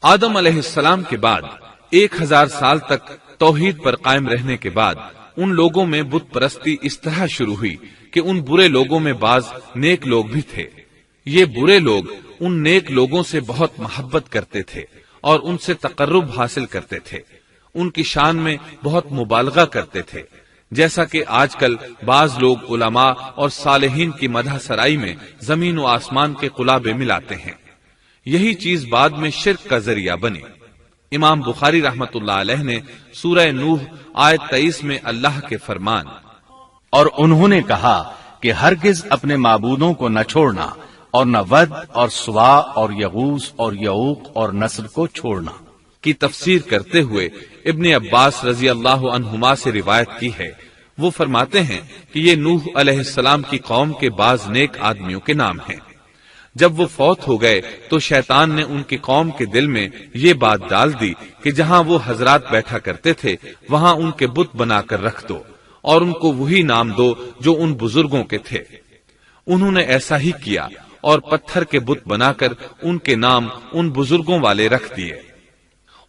آدم علیہ السلام کے بعد 1000 سال تک توحید پر قائم رہنے کے بعد ان لوگوں میں بت پرستی اس طرح شروع ہوئی کہ ان برے لوگوں میں بعض نیک لوگ بھی تھے۔ یہ برے لوگ ان نیک لوگوں سے بہت محبت کرتے تھے اور ان سے تقرب حاصل کرتے تھے، ان کی شان میں بہت مبالغہ کرتے تھے، جیسا کہ آج کل بعض لوگ علماء اور صالحین کی مدح سرائی میں زمین و آسمان کے قلابے ملاتے ہیں۔ یہی چیز بعد میں شرک کا ذریعہ بنی۔ امام بخاری رحمت اللہ علیہ نے سورہ نوح آیت 23 میں اللہ کے فرمان اور انہوں نے کہا کہ ہرگز اپنے معبودوں کو نہ چھوڑنا اور نہ ود اور سوا اور یغوث اور یعوق اور نصر کو چھوڑنا کی تفسیر کرتے ہوئے ابن عباس رضی اللہ عنہما سے روایت کی ہے۔ وہ فرماتے ہیں کہ یہ نوح علیہ السلام کی قوم کے بعض نیک آدمیوں کے نام ہیں۔ جب وہ فوت ہو گئے تو شیطان نے ان کی قوم کے دل میں یہ بات ڈال دی کہ جہاں وہ حضرات بیٹھا کرتے تھے وہاں ان کے بت بنا کر رکھ دو اور ان کو وہی نام دو جو ان بزرگوں کے تھے۔ انہوں نے ایسا ہی کیا اور پتھر کے بت بنا کر ان کے نام ان بزرگوں والے رکھ دیے۔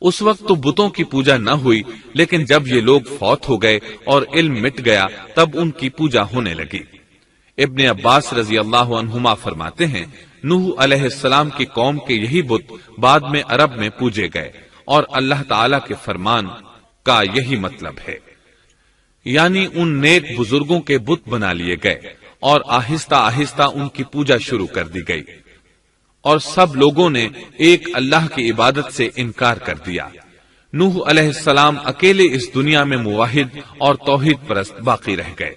اس وقت تو بتوں کی پوجا نہ ہوئی، لیکن جب یہ لوگ فوت ہو گئے اور علم مٹ گیا تب ان کی پوجا ہونے لگی۔ ابن عباس رضی اللہ عنہما فرماتے ہیں نوح علیہ السلام کی قوم کے یہی بت بعد میں عرب میں پوجے گئے اور اللہ تعالی کے فرمان کا یہی مطلب ہے، یعنی ان نیک بزرگوں کے بت بنا لیے گئے اور آہستہ آہستہ ان کی پوجا شروع کر دی گئی اور سب لوگوں نے ایک اللہ کی عبادت سے انکار کر دیا۔ نوح علیہ السلام اکیلے اس دنیا میں موحد اور توحید پرست باقی رہ گئے۔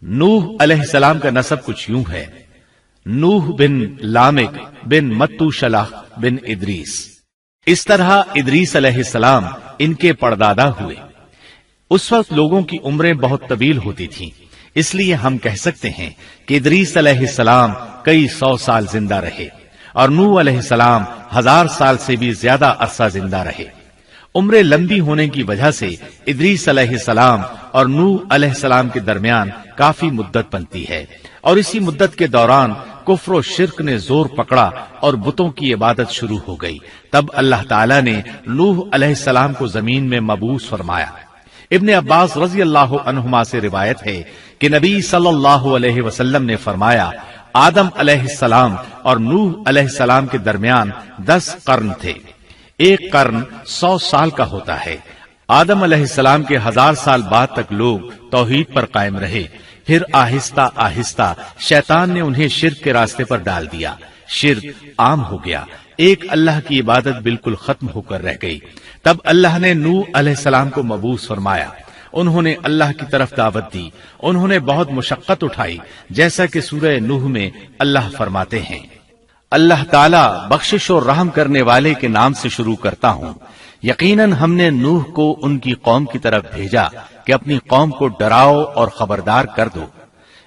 نوح علیہ السلام کا نسب کچھ یوں ہے: نوح بن لامک بن متو شلح بن ادریس۔ اس طرح ادریس علیہ السلام ان کے پردادا ہوئے۔ اس وقت لوگوں کی عمریں بہت طویل ہوتی تھیں، اس لیے ہم کہہ سکتے ہیں کہ ادریس علیہ السلام کئی 100 سال زندہ رہے اور نوح علیہ السلام 1000 سال سے بھی زیادہ عرصہ زندہ رہے۔ عمریں لمبی ہونے کی وجہ سے ادریس علیہ السلام اور نوح علیہ السلام کے درمیان کافی مدت بنتی ہے، اور اسی مدت کے دوران کفر و شرک نے زور پکڑا اور بتوں کی عبادت شروع ہو گئی۔ تب اللہ تعالیٰ نے نوح علیہ السلام کو زمین میں مبعوث فرمایا۔ ابن عباس رضی اللہ عنہما سے روایت ہے کہ نبی صلی اللہ علیہ وسلم نے فرمایا آدم علیہ السلام اور نوح علیہ السلام کے درمیان 10 قرن تھے۔ ایک قرن 100 سال کا ہوتا ہے۔ آدم علیہ السلام کے 1000 سال بعد تک لوگ توحید پر قائم رہے، پھر آہستہ آہستہ شیطان نے انہیں شرک کے راستے پر ڈال دیا، شرک عام ہو گیا، ایک اللہ کی عبادت بالکل ختم ہو کر رہ گئی۔ تب اللہ نے نوح علیہ السلام کو مبعوث فرمایا، انہوں نے اللہ کی طرف دعوت دی، انہوں نے بہت مشقت اٹھائی، جیسا کہ سورہ نوح میں اللہ فرماتے ہیں اللہ تعالیٰ بخشش اور رحم کرنے والے کے نام سے شروع کرتا ہوں۔ یقیناً ہم نے نوح کو ان کی قوم کی طرف بھیجا کہ اپنی قوم کو ڈراؤ اور خبردار کر دو،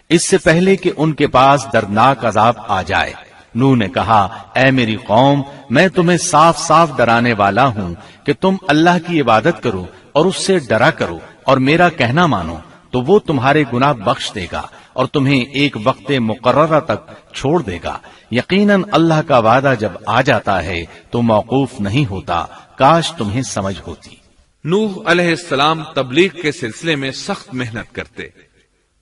اس سے پہلے کہ ان کے پاس دردناک عذاب آ جائے۔ نوح نے کہا اے میری قوم، میں تمہیں صاف صاف ڈرانے والا ہوں کہ تم اللہ کی عبادت کرو اور اس سے ڈرا کرو اور میرا کہنا مانو، تو وہ تمہارے گناہ بخش دے گا اور تمہیں ایک وقت مقررہ تک چھوڑ دے گا۔ یقیناً اللہ کا وعدہ جب آ جاتا ہے تو موقوف نہیں ہوتا، کاش تمہیں سمجھ ہوتی۔ نوح علیہ السلام تبلیغ کے سلسلے میں سخت محنت کرتے،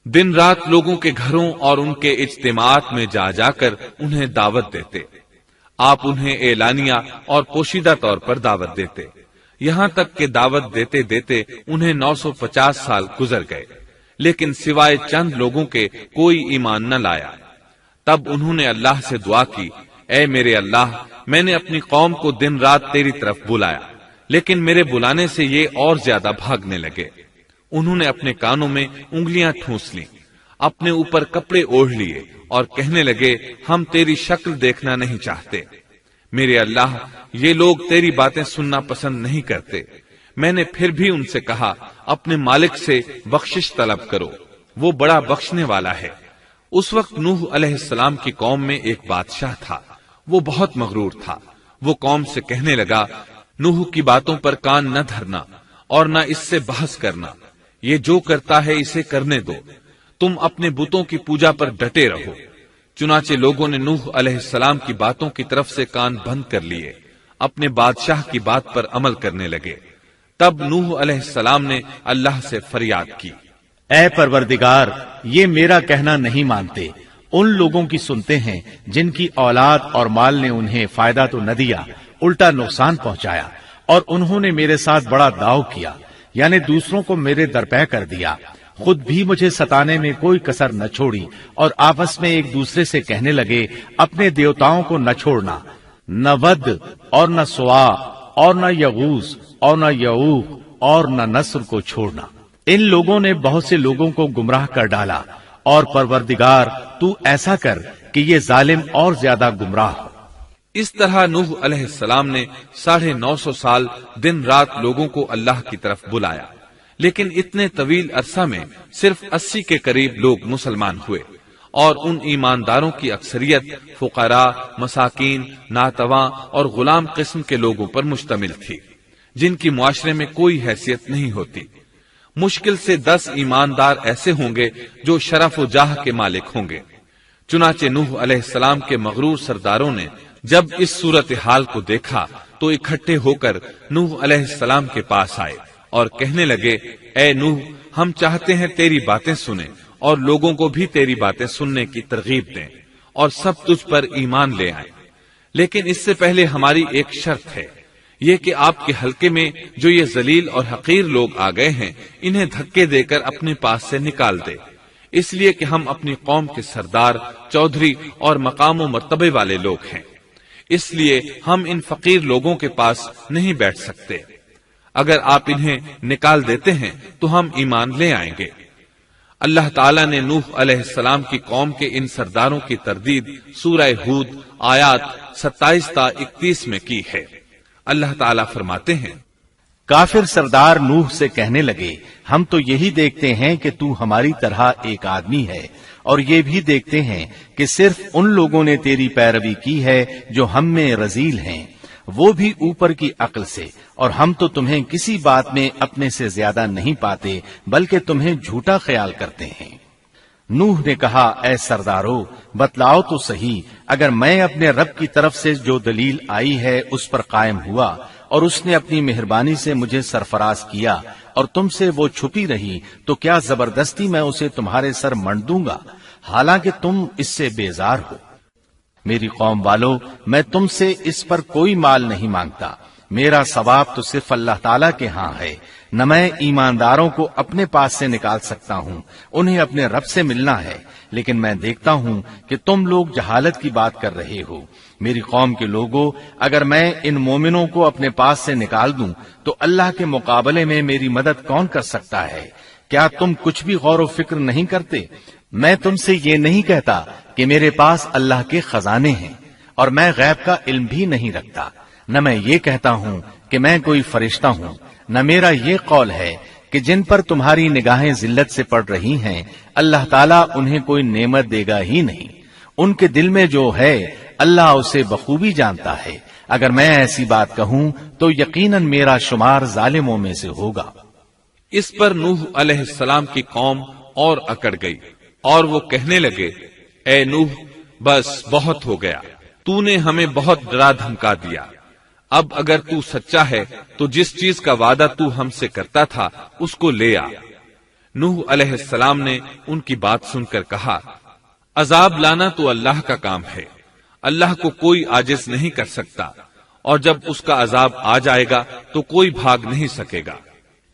دن رات لوگوں کے گھروں اور ان کے اجتماعات میں جا جا کر انہیں دعوت دیتے۔ آپ انہیں اعلانیہ اور پوشیدہ طور پر دعوت دیتے، یہاں تک کہ دعوت دیتے دیتے انہیں 950 سال گزر گئے، لیکن سوائے چند لوگوں کے کوئی ایمان نہ لایا۔ تب انہوں نے اللہ سے دعا کی اے میرے اللہ، میں نے اپنی قوم کو دن رات تیری طرف بلایا، لیکن میرے بلانے سے یہ اور زیادہ بھاگنے لگے۔ انہوں نے اپنے کانوں میں انگلیاں ٹھونس لیں، اپنے اوپر کپڑے اوڑھ لیے اور کہنے لگے ہم تیری شکل دیکھنا نہیں چاہتے۔ میرے اللہ، یہ لوگ تیری باتیں سننا پسند نہیں کرتے۔ میں نے پھر بھی ان سے کہا اپنے مالک سے بخشش طلب کرو، وہ بڑا بخشنے والا ہے۔ اس وقت نوح علیہ السلام کی قوم میں ایک بادشاہ تھا، وہ بہت مغرور تھا۔ وہ قوم سے کہنے لگا نوح کی باتوں پر کان نہ دھرنا اور نہ اس سے بحث کرنا، یہ جو کرتا ہے اسے کرنے دو، تم اپنے بتوں کی پوجا پر ڈٹے رہو۔ چنانچہ لوگوں نے نوح علیہ السلام کی باتوں کی طرف سے کان بند کر لیے۔ اپنے بادشاہ کی بات پر عمل کرنے لگے۔ تب نوح علیہ السلام نے اللہ سے فریاد کی، اے پروردگار، یہ میرا کہنا نہیں مانتے، ان لوگوں کی سنتے ہیں جن کی اولاد اور مال نے انہیں فائدہ تو نہ دیا، الٹا نقصان پہنچایا، اور انہوں نے میرے ساتھ بڑا داؤ کیا، یعنی دوسروں کو میرے درپے کر دیا، خود بھی مجھے ستانے میں کوئی کسر نہ چھوڑی، اور آپس میں ایک دوسرے سے کہنے لگے اپنے دیوتاؤں کو نہ چھوڑنا، نہ ود اور نہ سوا اور نہ یغوث اور نہ یعوق اور نہ نصر کو چھوڑنا۔ ان لوگوں نے بہت سے لوگوں کو گمراہ کر ڈالا، اور پروردگار تو ایسا کر کہ یہ ظالم اور زیادہ گمراہ ہو۔ اس طرح نوح علیہ السلام نے 950 سال دن رات لوگوں کو اللہ کی طرف بلایا، لیکن اتنے طویل عرصہ میں صرف 80 کے قریب لوگ مسلمان ہوئے، اور ان ایمانداروں کی اکثریت فقراء، مساکین، ناتواں اور غلام قسم کے لوگوں پر مشتمل تھی، جن کی معاشرے میں کوئی حیثیت نہیں ہوتی۔ مشکل سے 10 ایماندار ایسے ہوں گے جو شرف و جاہ کے مالک ہوں گے۔ چنانچہ نوح علیہ السلام کے مغرور سرداروں نے جب اس صورتحال کو دیکھا تو اکٹھے ہو کر نوح علیہ السلام کے پاس آئے اور کہنے لگے، اے نوح، ہم چاہتے ہیں تیری باتیں سنیں اور لوگوں کو بھی تیری باتیں سننے کی ترغیب دیں اور سب تجھ پر ایمان لے آئیں، لیکن اس سے پہلے ہماری ایک شرط ہے، یہ کہ آپ کے حلقے میں جو یہ ذلیل اور حقیر لوگ آ گئے ہیں انہیں دھکے دے کر اپنے پاس سے نکال دے، اس لیے کہ ہم اپنی قوم کے سردار، چودھری اور مقام و مرتبے والے لوگ ہیں، اس لیے ہم ان فقیر لوگوں کے پاس نہیں بیٹھ سکتے۔ اگر آپ انہیں نکال دیتے ہیں تو ہم ایمان لے آئیں گے۔ اللہ تعالیٰ نے نوح علیہ السلام کی قوم کے ان سرداروں کی تردید سورہ ہود آیات 27 تا 31 میں کی ہے۔ اللہ تعالیٰ فرماتے ہیں، کافر سردار نوح سے کہنے لگے ہم تو یہی دیکھتے ہیں کہ تو ہماری طرح ایک آدمی ہے، اور یہ بھی دیکھتے ہیں کہ صرف ان لوگوں نے تیری پیروی کی ہے جو ہم میں رذیل ہیں، وہ بھی اوپر کی عقل سے، اور ہم تو تمہیں کسی بات میں اپنے سے زیادہ نہیں پاتے بلکہ تمہیں جھوٹا خیال کرتے ہیں۔ نوح نے کہا، اے سردارو، بتلاؤ تو صحیح، اگر میں اپنے رب کی طرف سے جو دلیل آئی ہے اس پر قائم ہوا اور اس نے اپنی مہربانی سے مجھے سرفراز کیا اور تم سے وہ چھپی رہی تو کیا زبردستی میں اسے تمہارے سر منڈ دوں گا، حالانکہ تم اس سے بیزار ہو۔ میری قوم والو، میں تم سے اس پر کوئی مال نہیں مانگتا، میرا ثواب تو صرف اللہ تعالیٰ کے ہاں ہے، نہ میں ایمانداروں کو اپنے پاس سے نکال سکتا ہوں، انہیں اپنے رب سے ملنا ہے، لیکن میں دیکھتا ہوں کہ تم لوگ جہالت کی بات کر رہے ہو۔ میری قوم کے لوگوں، اگر میں ان مومنوں کو اپنے پاس سے نکال دوں تو اللہ کے مقابلے میں میری مدد کون کر سکتا ہے؟ کیا تم کچھ بھی غور و فکر نہیں کرتے؟ میں تم سے یہ نہیں کہتا کہ میرے پاس اللہ کے خزانے ہیں اور میں غیب کا علم بھی نہیں رکھتا، نہ میں یہ کہتا ہوں کہ میں کوئی فرشتہ ہوں، نہ میرا یہ قول ہے کہ جن پر تمہاری نگاہیں ذلت سے پڑ رہی ہیں اللہ تعالیٰ انہیں کوئی نعمت دے گا ہی نہیں، ان کے دل میں جو ہے اللہ اسے بخوبی جانتا ہے۔ اگر میں ایسی بات کہوں تو یقیناً میرا شمار ظالموں میں سے ہوگا۔ اس پر نوح علیہ السلام کی قوم اور اکڑ گئی اور وہ کہنے لگے، اے نوح، بس بہت ہو گیا، تو نے ہمیں بہت ڈرا دھمکا دیا، اب اگر تو سچا ہے تو جس چیز کا وعدہ تو ہم سے کرتا تھا اس کو لے آ۔ نوح علیہ السلام نے ان کی بات سن کر کہا، عذاب لانا تو اللہ کا کام ہے، اللہ کو کوئی عاجز نہیں کر سکتا، اور جب اس کا عذاب آ جائے گا تو کوئی بھاگ نہیں سکے گا۔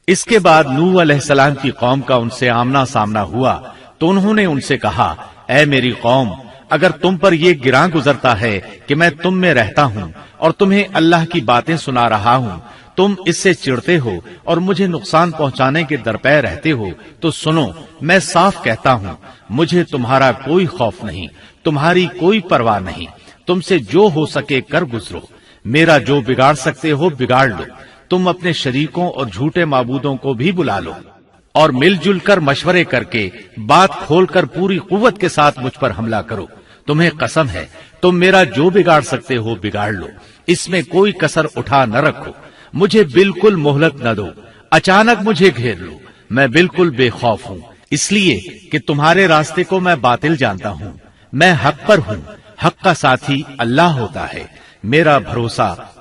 اس کے بعد نوح علیہ السلام کی قوم کا ان سے آمنا سامنا ہوا تو انہوں نے ان سے کہا، اے میری قوم، اگر تم پر یہ گراں گزرتا ہے کہ میں تم میں رہتا ہوں اور تمہیں اللہ کی باتیں سنا رہا ہوں، تم اس سے چڑھتے ہو اور مجھے نقصان پہنچانے کے درپے رہتے ہو، تو سنو، میں صاف کہتا ہوں، مجھے تمہارا کوئی خوف نہیں، تمہاری کوئی پرواہ نہیں، تم سے جو ہو سکے کر گزرو، میرا جو بگاڑ سکتے ہو بگاڑ لو، تم اپنے شریکوں اور جھوٹے معبودوں کو بھی بلا لو اور مل جل کر مشورے کر کے بات کھول کر پوری قوت کے ساتھ مجھ پر حملہ کرو، تمہیں قسم ہے تم میرا جو بگاڑ سکتے ہو بگاڑ لو، اس میں کوئی کسر اٹھا نہ رکھو، مجھے بالکل مہلت نہ دو، اچانک مجھے گھیر لو، میں بالکل بے خوف ہوں، اس لیے کہ تمہارے راستے کو میں باطل جانتا ہوں، میں حق پر ہوں، حق کا ساتھی اللہ ہوتا ہے، میرا بھروسہ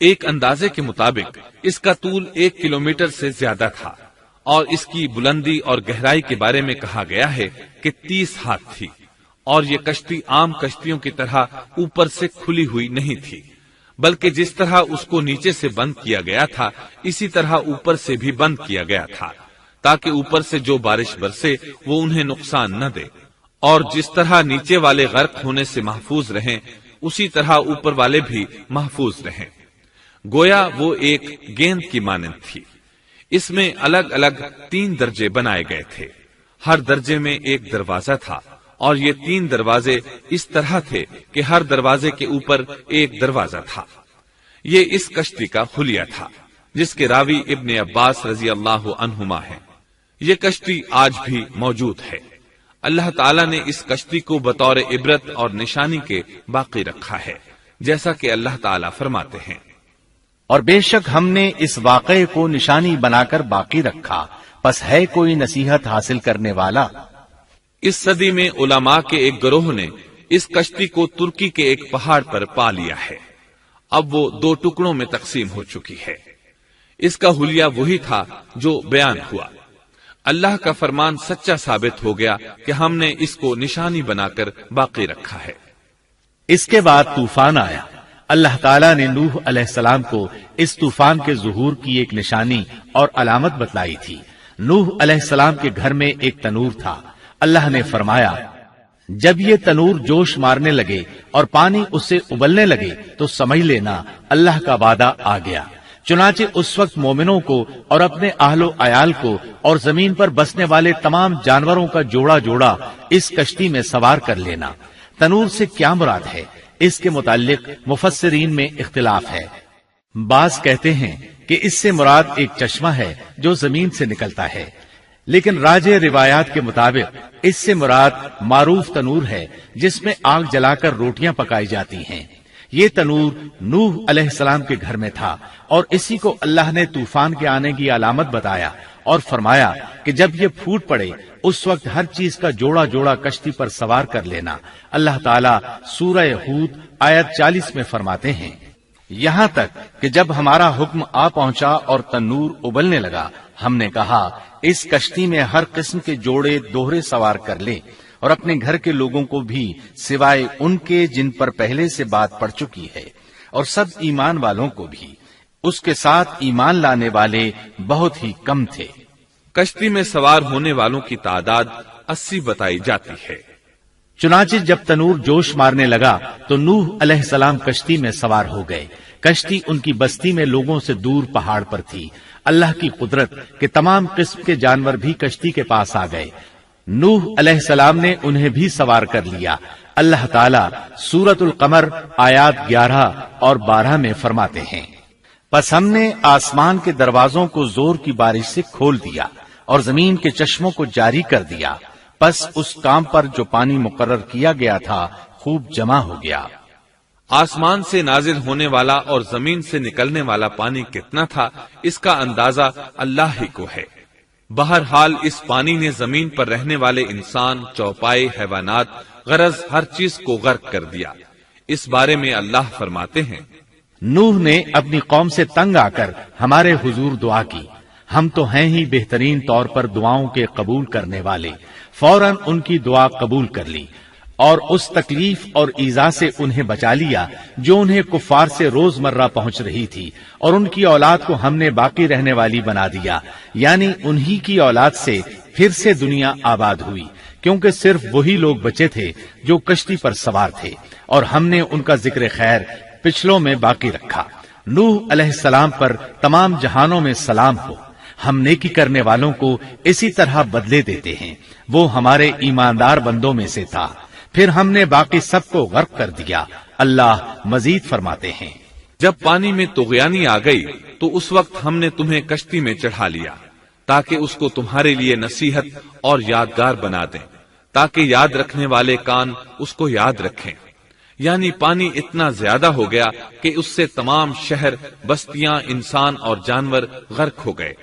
ایک اندازے کے مطابق اس کا طول 1 کلومیٹر سے زیادہ تھا اور اس کی بلندی اور گہرائی کے بارے میں کہا گیا ہے کہ 30 ہاتھ تھی، اور یہ کشتی عام کشتیوں کی طرح اوپر سے کھلی ہوئی نہیں تھی، بلکہ جس طرح اس کو نیچے سے بند کیا گیا تھا اسی طرح اوپر سے بھی بند کیا گیا تھا، تاکہ اوپر سے جو بارش برسے وہ انہیں نقصان نہ دے، اور جس طرح نیچے والے غرق ہونے سے محفوظ رہیں اسی طرح اوپر والے بھی محفوظ رہیں۔ گویا وہ ایک گیند کی مانند تھی۔ اس میں الگ الگ 3 درجے بنائے گئے تھے، ہر درجے میں ایک دروازہ تھا، اور یہ 3 دروازے اس طرح تھے کہ ہر دروازے کے اوپر ایک دروازہ تھا۔ یہ اس کشتی کا حلیہ تھا جس کے راوی ابن عباس رضی اللہ عنہما ہیں۔ یہ کشتی آج بھی موجود ہے۔ اللہ تعالیٰ نے اس کشتی کو بطور عبرت اور نشانی کے باقی رکھا ہے، جیسا کہ اللہ تعالیٰ فرماتے ہیں، اور بے شک ہم نے اس واقعے کو نشانی بنا کر باقی رکھا، پس ہے کوئی نصیحت حاصل کرنے والا۔ اس صدی میں علماء کے ایک گروہ نے اس کشتی کو ترکی کے ایک پہاڑ پر پا لیا ہے۔ اب وہ 2 ٹکڑوں میں تقسیم ہو چکی ہے۔ اس کا حلیہ وہی تھا جو بیان ہوا۔ اللہ کا فرمان سچا ثابت ہو گیا کہ ہم نے اس کو نشانی بنا کر باقی رکھا ہے۔ اس کے بعد طوفان آیا۔ اللہ تعالیٰ نے نوح علیہ السلام کو اس طوفان کے ظہور کی ایک نشانی اور علامت بتلائی تھی۔ نوح علیہ السلام کے گھر میں ایک تنور تھا۔ اللہ نے فرمایا، جب یہ تنور جوش مارنے لگے اور پانی اس سے ابلنے لگے تو سمجھ لینا اللہ کا وعدہ آ گیا۔ چنانچہ اس وقت مومنوں کو اور اپنے اہل و عیال کو اور زمین پر بسنے والے تمام جانوروں کا جوڑا جوڑا اس کشتی میں سوار کر لینا۔ تنور سے کیا مراد ہے، اس کے متعلق مفسرین میں اختلاف ہے۔ بعض کہتے ہیں کہ اس سے مراد ایک چشمہ ہے جو زمین سے نکلتا ہے، لیکن راجح روایات کے مطابق اس سے مراد معروف تنور ہے جس میں آگ جلا کر روٹیاں پکائی جاتی ہیں۔ یہ تنور نوح علیہ السلام کے گھر میں تھا، اور اسی کو اللہ نے طوفان کے آنے کی علامت بتایا اور فرمایا کہ جب یہ پھوٹ پڑے اس وقت ہر چیز کا جوڑا جوڑا کشتی پر سوار کر لینا۔ اللہ تعالیٰ سورہ ہود آیت 40 میں فرماتے ہیں، یہاں تک کہ جب ہمارا حکم آ پہنچا اور تنور ابلنے لگا، ہم نے کہا اس کشتی میں ہر قسم کے جوڑے دوہرے سوار کر لے، اور اپنے گھر کے لوگوں کو بھی سوائے ان کے جن پر پہلے سے بات پڑ چکی ہے، اور سب ایمان والوں کو بھی۔ اس کے ساتھ ایمان لانے والے بہت ہی کم تھے۔ کشتی میں سوار ہونے والوں کی تعداد 80 بتائی جاتی ہے۔ چنانچہ جب تنور جوش مارنے لگا تو نوح علیہ السلام کشتی میں سوار ہو گئے۔ کشتی ان کی بستی میں لوگوں سے دور پہاڑ پر تھی۔ اللہ کی قدرت کہ تمام قسم کے جانور بھی کشتی کے پاس آ گئے۔ نوح علیہ السلام نے انہیں بھی سوار کر لیا۔ اللہ تعالیٰ سورۃ القمر آیات 11 اور 12 میں فرماتے ہیں، پس ہم نے آسمان کے دروازوں کو زور کی بارش سے کھول دیا اور زمین کے چشموں کو جاری کر دیا، پس اس کام پر جو پانی مقرر کیا گیا تھا خوب جمع ہو گیا۔ آسمان سے نازل ہونے والا اور زمین سے نکلنے والا پانی کتنا تھا، اس کا اندازہ اللہ ہی کو ہے۔ بہرحال اس پانی نے زمین پر رہنے والے انسان، چوپائے، حیوانات، غرض ہر چیز کو غرق کر دیا۔ اس بارے میں اللہ فرماتے ہیں، نوح نے اپنی قوم سے تنگ آ کر ہمارے حضور دعا کی، ہم تو ہیں ہی بہترین طور پر دعاؤں کے قبول کرنے والے۔ فوراً ان کی دعا قبول کر لی اور اس تکلیف اور ایذا سے انہیں بچا لیا جو انہیں کفار سے روز مرہ پہنچ رہی تھی، اور ان کی اولاد کو ہم نے باقی رہنے والی بنا دیا، یعنی انہی کی اولاد سے پھر سے دنیا آباد ہوئی، کیونکہ صرف وہی لوگ بچے تھے جو کشتی پر سوار تھے، اور ہم نے ان کا ذکر خیر پچھلوں میں باقی رکھا۔ نوح علیہ السلام پر تمام جہانوں میں سلام ہو۔ ہم نیکی کرنے والوں کو اسی طرح بدلے دیتے ہیں، وہ ہمارے ایماندار بندوں میں سے تھا، پھر ہم نے باقی سب کو غرق کر دیا۔ اللہ مزید فرماتے ہیں، جب پانی میں طغیانی آ گئی تو اس وقت ہم نے تمہیں کشتی میں چڑھا لیا تاکہ اس کو تمہارے لیے نصیحت اور یادگار بنا دیں، تاکہ یاد رکھنے والے کان اس کو یاد رکھیں۔ یعنی پانی اتنا زیادہ ہو گیا کہ اس سے تمام شہر، بستیاں، انسان اور جانور غرق ہو گئے،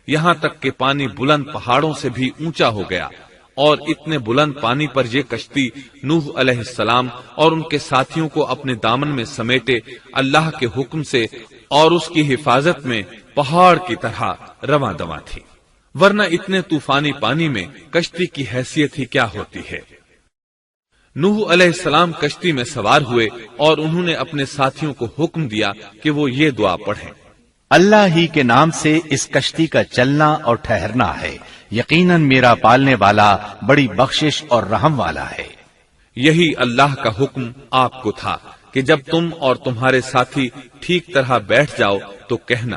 یہاں تک کہ پانی بلند پہاڑوں سے بھی اونچا ہو گیا، اور اتنے بلند پانی پر یہ کشتی نوح علیہ السلام اور ان کے ساتھیوں کو اپنے دامن میں سمیٹے اللہ کے حکم سے اور اس کی حفاظت میں پہاڑ کی طرح رواں دواں تھی، ورنہ اتنے طوفانی پانی میں کشتی کی حیثیت ہی کیا ہوتی ہے۔ نوح علیہ السلام کشتی میں سوار ہوئے اور انہوں نے اپنے ساتھیوں کو حکم دیا کہ وہ یہ دعا پڑھیں، اللہ ہی کے نام سے اس کشتی کا چلنا اور ٹھہرنا ہے، یقیناً میرا پالنے والا بڑی بخشش اور رحم والا ہے۔ یہی اللہ کا حکم آپ کو تھا کہ جب تم اور تمہارے ساتھی ٹھیک طرح بیٹھ جاؤ تو کہنا،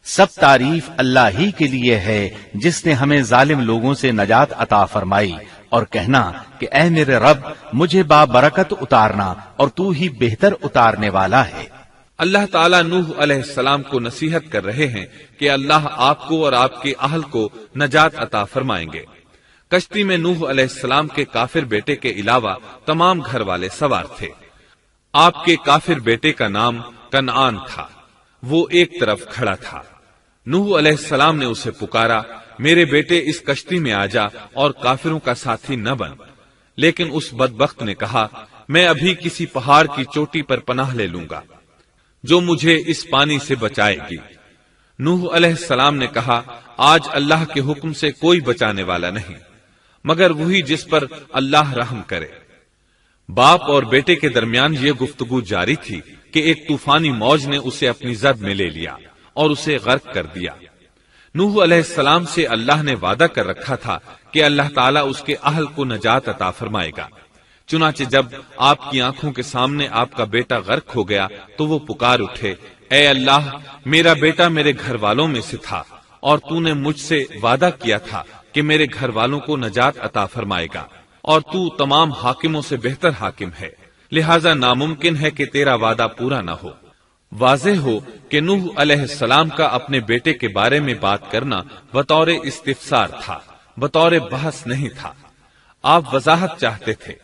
سب تعریف اللہ ہی کے لیے ہے جس نے ہمیں ظالم لوگوں سے نجات عطا فرمائی، اور کہنا کہ اے میرے رب مجھے بابرکت اتارنا اور تو ہی بہتر اتارنے والا ہے۔ اللہ تعالیٰ نوح علیہ السلام کو نصیحت کر رہے ہیں کہ اللہ آپ کو اور آپ کے اہل کو نجات عطا فرمائیں گے۔ کشتی میں نوح علیہ السلام کے کافر بیٹے کے علاوہ تمام گھر والے سوار تھے۔ آپ کے کافر بیٹے کا نام کنعان تھا، وہ ایک طرف کھڑا تھا۔ نوح علیہ السلام نے اسے پکارا، میرے بیٹے اس کشتی میں آ جا اور کافروں کا ساتھی نہ بن، لیکن اس بدبخت نے کہا، میں ابھی کسی پہاڑ کی چوٹی پر پناہ لے لوں گا جو مجھے اس پانی سے بچائے گی۔ نوح علیہ السلام نے کہا، آج اللہ کے حکم سے کوئی بچانے والا نہیں مگر وہی جس پر اللہ رحم کرے۔ باپ اور بیٹے کے درمیان یہ گفتگو جاری تھی کہ ایک طوفانی موج نے اسے اپنی زد میں لے لیا اور اسے غرق کر دیا۔ نوح علیہ السلام سے اللہ نے وعدہ کر رکھا تھا کہ اللہ تعالیٰ اس کے اہل کو نجات عطا فرمائے گا۔ چنانچہ جب آپ کی آنکھوں کے سامنے آپ کا بیٹا غرق ہو گیا تو وہ پکار اٹھے، اے اللہ، میرا بیٹا میرے گھر والوں میں سے تھا اور تو نے مجھ سے وعدہ کیا تھا کہ میرے گھر والوں کو نجات عطا فرمائے گا، اور تو تمام حاکموں سے بہتر حاکم ہے، لہذا ناممکن ہے کہ تیرا وعدہ پورا نہ ہو۔ واضح ہو کہ نوح علیہ السلام کا اپنے بیٹے کے بارے میں بات کرنا بطور استفسار تھا، بطور بحث نہیں تھا۔ آپ وضاحت چاہتے تھے۔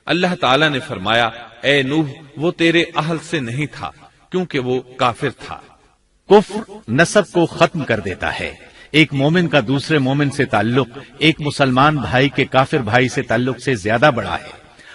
اللہ تعالیٰ نے فرمایا، اے نوح، وہ تیرے اہل سے نہیں تھا کیونکہ وہ کافر تھا۔ کفر نسب کو ختم کر دیتا ہے۔ ایک مومن کا دوسرے مومن سے تعلق ایک مسلمان بھائی کے کافر بھائی سے تعلق سے زیادہ بڑا ہے،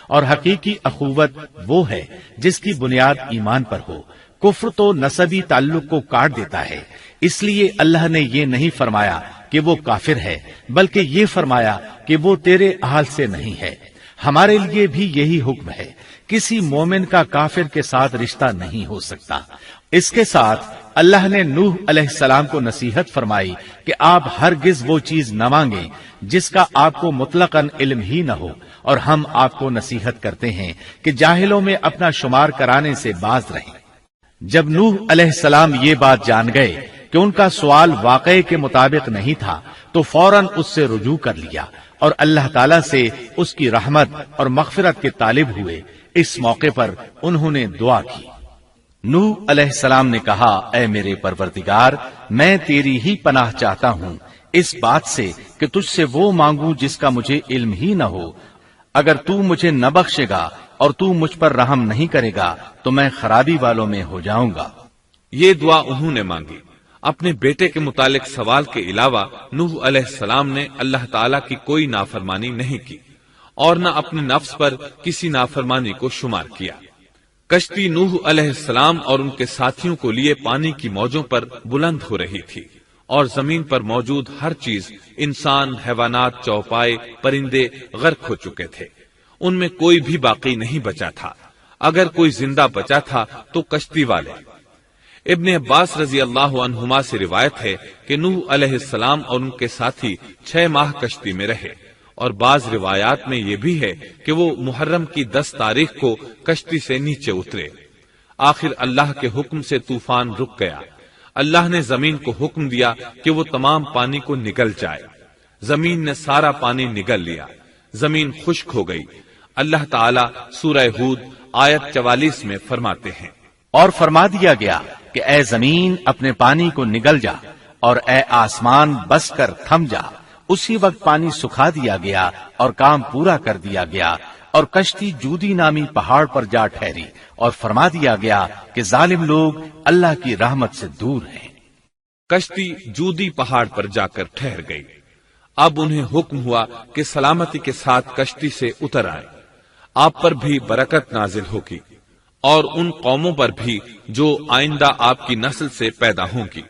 اور حقیقی اخوت وہ ہے جس کی بنیاد ایمان پر ہو۔ کفر تو نسبی تعلق کو کاٹ دیتا ہے، اس لیے اللہ نے یہ نہیں فرمایا کہ وہ کافر ہے، بلکہ یہ فرمایا کہ وہ تیرے اہل سے نہیں ہے۔ ہمارے لیے بھی یہی حکم ہے، کسی مومن کا کافر کے ساتھ رشتہ نہیں ہو سکتا۔ اس کے ساتھ اللہ نے نوح علیہ السلام کو نصیحت فرمائی کہ آپ ہرگز وہ چیز نہ مانگیں جس کا آپ کو مطلقاً علم ہی نہ ہو، اور ہم آپ کو نصیحت کرتے ہیں کہ جاہلوں میں اپنا شمار کرانے سے باز رہیں۔ جب نوح علیہ السلام یہ بات جان گئے کہ ان کا سوال واقعے کے مطابق نہیں تھا تو فوراً اس سے رجوع کر لیا اور اللہ تعالیٰ سے اس کی رحمت اور مغفرت کے طالب ہوئے۔ اس موقع پر انہوں نے دعا کی۔ نوح علیہ السلام نے کہا، اے میرے پروردگار، میں تیری ہی پناہ چاہتا ہوں اس بات سے کہ تجھ سے وہ مانگوں جس کا مجھے علم ہی نہ ہو۔ اگر تو مجھے نہ بخشے گا اور تو مجھ پر رحم نہیں کرے گا تو میں خرابی والوں میں ہو جاؤں گا۔ یہ دعا انہوں نے مانگی۔ اپنے بیٹے کے متعلق سوال کے علاوہ نوح علیہ السلام نے اللہ تعالیٰ کی کوئی نافرمانی نہیں کی اور نہ اپنے نفس پر کسی نافرمانی کو شمار کیا۔ کشتی نوح علیہ السلام اور ان کے ساتھیوں کو لیے پانی کی موجوں پر بلند ہو رہی تھی، اور زمین پر موجود ہر چیز، انسان، حیوانات، چوپائے، پرندے غرق ہو چکے تھے۔ ان میں کوئی بھی باقی نہیں بچا تھا۔ اگر کوئی زندہ بچا تھا تو کشتی والے۔ ابن عباس رضی اللہ عنہما سے روایت ہے کہ نوح علیہ السلام اور ان کے ساتھی 6 ماہ کشتی میں رہے، اور بعض روایات میں یہ بھی ہے کہ وہ محرم کی 10 تاریخ کو کشتی سے نیچے اترے۔ آخر اللہ کے حکم سے طوفان رک گیا۔ اللہ نے زمین کو حکم دیا کہ وہ تمام پانی کو نگل جائے۔ زمین نے سارا پانی نگل لیا، زمین خشک ہو گئی۔ اللہ تعالیٰ سورہ ہود آیت 44 میں فرماتے ہیں، اور فرما دیا گیا کہ اے زمین اپنے پانی کو نگل جا، اور اے آسمان بس کر تھم جا۔ اسی وقت پانی سکھا دیا گیا اور کام پورا کر دیا گیا، اور کشتی جودی نامی پہاڑ پر جا ٹھہری، اور فرما دیا گیا کہ ظالم لوگ اللہ کی رحمت سے دور ہیں۔ کشتی جودی پہاڑ پر جا کر ٹھہر گئی۔ اب انہیں حکم ہوا کہ سلامتی کے ساتھ کشتی سے اتر آئے، آپ پر بھی برکت نازل ہوگی۔ اور ان قوموں پر بھی جو آئندہ آپ کی نسل سے پیدا ہوں گی،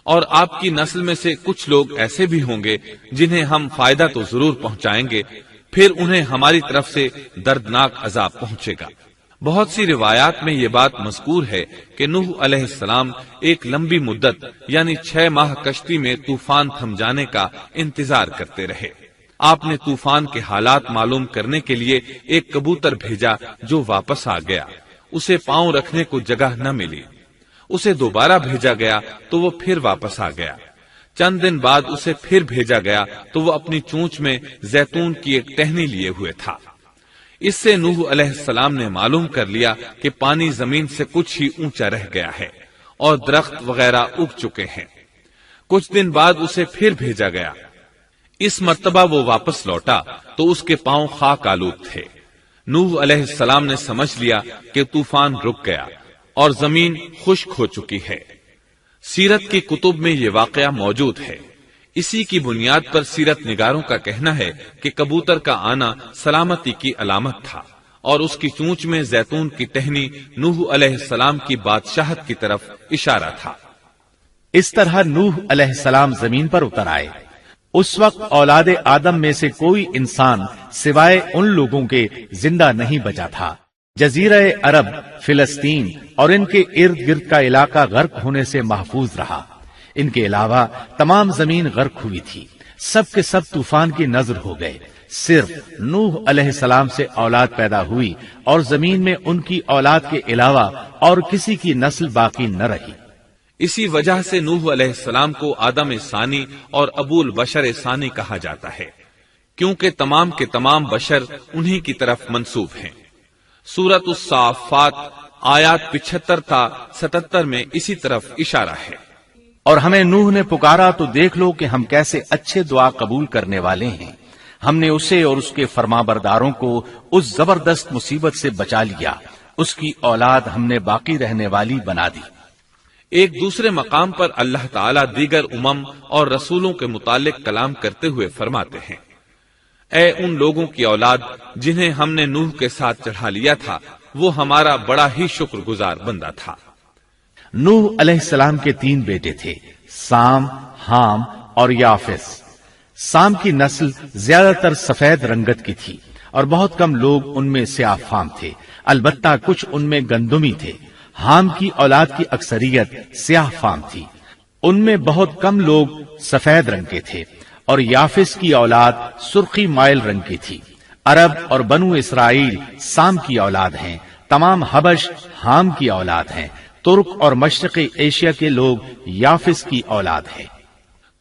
اور آپ کی نسل میں سے کچھ لوگ ایسے بھی ہوں گے جنہیں ہم فائدہ تو ضرور پہنچائیں گے، پھر انہیں ہماری طرف سے دردناک عذاب پہنچے گا۔ بہت سی روایات میں یہ بات مذکور ہے کہ نوح علیہ السلام ایک لمبی مدت یعنی 6 ماہ کشتی میں طوفان تھم جانے کا انتظار کرتے رہے۔ آپ نے طوفان کے حالات معلوم کرنے کے لیے ایک کبوتر بھیجا جو واپس آ گیا، اسے پاؤں رکھنے کو جگہ نہ ملی۔ اسے دوبارہ بھیجا گیا تو وہ پھر واپس آ گیا۔ چند دن بعد اسے پھر بھیجا گیا تو وہ اپنی چونچ میں زیتون کی ایک ٹہنی لیے ہوئے تھا۔ اس سے نوح علیہ السلام نے معلوم کر لیا کہ پانی زمین سے کچھ ہی اونچا رہ گیا ہے اور درخت وغیرہ اگ چکے ہیں۔ کچھ دن بعد اسے پھر بھیجا گیا۔ اس مرتبہ وہ واپس لوٹا تو اس کے پاؤں خاک آلود تھے۔ نوح علیہ السلام نے سمجھ لیا کہ طوفان رک گیا اور زمین خشک ہو چکی ہے۔ سیرت کی کتب میں یہ واقعہ موجود ہے۔ اسی کی بنیاد پر سیرت نگاروں کا کہنا ہے کہ کبوتر کا آنا سلامتی کی علامت تھا اور اس کی چونچ میں زیتون کی ٹہنی نوح علیہ السلام کی بادشاہت کی طرف اشارہ تھا۔ اس طرح نوح علیہ السلام زمین پر اتر آئے۔ اس وقت اولاد آدم میں سے کوئی انسان سوائے ان لوگوں کے زندہ نہیں بچا تھا۔ جزیرہ عرب، فلسطین اور ان کے ارد گرد کا علاقہ غرق ہونے سے محفوظ رہا۔ ان کے علاوہ تمام زمین غرق ہوئی تھی۔ سب کے سب طوفان کی نظر ہو گئے۔ صرف نوح علیہ السلام سے اولاد پیدا ہوئی اور زمین میں ان کی اولاد کے علاوہ اور کسی کی نسل باقی نہ رہی۔ اسی وجہ سے نوح علیہ السلام کو آدم ثانی اور ابو البشر ثانی کہا جاتا ہے، کیونکہ تمام کے تمام بشر انہی کی طرف منسوب ہیں۔ سورۃ الصافات آیات 75 تا 77 میں اسی طرف اشارہ ہے۔ اور ہمیں نوح نے پکارا تو دیکھ لو کہ ہم کیسے اچھے دعا قبول کرنے والے ہیں۔ ہم نے اسے اور اس کے فرمانبرداروں کو اس زبردست مصیبت سے بچا لیا۔ اس کی اولاد ہم نے باقی رہنے والی بنا دی۔ ایک دوسرے مقام پر اللہ تعالیٰ دیگر امم اور رسولوں کے متعلق کلام کرتے ہوئے فرماتے ہیں، اے ان لوگوں کی اولاد جنہیں ہم نے نوح کے ساتھ چڑھا لیا تھا، وہ ہمارا بڑا ہی شکر گزار بندہ تھا۔ نوح علیہ السلام کے 3 بیٹے تھے، سام، حام اور یافس۔ سام کی نسل زیادہ تر سفید رنگت کی تھی اور بہت کم لوگ ان میں سیاہ فام تھے، البتہ کچھ ان میں گندمی تھے۔ حام کی اولاد کی اکثریت سیاہ فام تھی، ان میں بہت کم لوگ سفید رنگ کے تھے، اور یافس کی اولاد سرخی مائل رنگ کی تھی۔ عرب اور بنو اسرائیل سام کی اولاد ہیں، تمام حبش حام کی اولاد ہیں، ترک اور مشرقی ایشیا کے لوگ یافس کی اولاد ہیں۔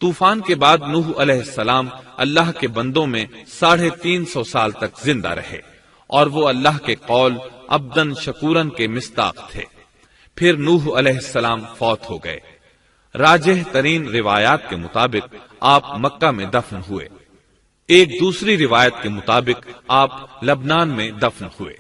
طوفان کے بعد نوح علیہ السلام اللہ کے بندوں میں 350 سال تک زندہ رہے، اور وہ اللہ کے قول عبدن شکورن کے مصداق تھے۔ پھر نوح علیہ السلام فوت ہو گئے۔ راجح ترین روایات کے مطابق آپ مکہ میں دفن ہوئے۔ ایک دوسری روایت کے مطابق آپ لبنان میں دفن ہوئے۔